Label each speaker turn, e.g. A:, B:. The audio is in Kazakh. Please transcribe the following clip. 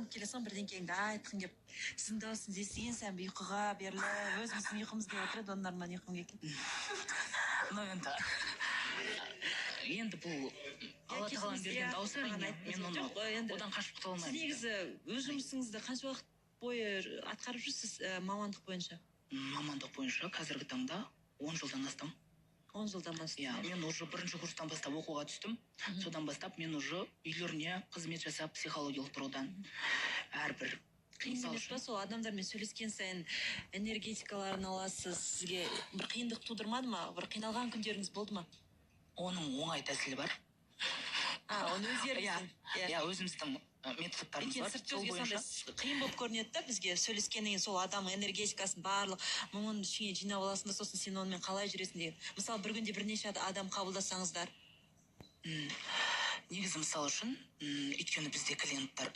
A: алып келесің, бірдеңкеңді айтқың келіп, сіздің даусыңызды естіген сайын ұйқыға беріліп, өзіміздің ұйқымыз келіп отырады, оның арман ұйқым келген.
B: Ну енді бұл Алла тағаланың берген дауысы әрине, мен оны одан қашып құтыла алмаймын.
A: Сіз негізі өз жұмысыңызды қанша уақыт бойы атқарып жүрсіз мамандық бойынша?
B: Мамандық бойынша қазіргі таңда 10 жылдан астам.
A: 10 жылдан бастап.
B: Мен уже бірінші курстан бастап оқуға түстім. Содан бастап мен уже үйлеріне қызмет жасап психологиялық тұрғыдан әрбір
A: Қиын емес па, сол адамдармен сөйлескен сайын энергетикаларын аласыз, сізге бір қиындық тудырмады ма? Бір қиналған күндеріңіз болды ма?
B: Оның оңай тәсілі бар.
A: Оны өздеріңіздің.
B: Өзіміздің методтарымыз бар.
A: Сырт көзге сондай қиын болып көрінеді да бізге сөйлескеннен кейін сол адамның энергетикасын барлық мұңын ішіне жинап аласың да, сосын сен онымен қалай жүресің деген. Мысалы бір күнде бірнеше адам қабылдасаңыздар.
B: Негізі мысал үшін, өйткені бізде клиенттар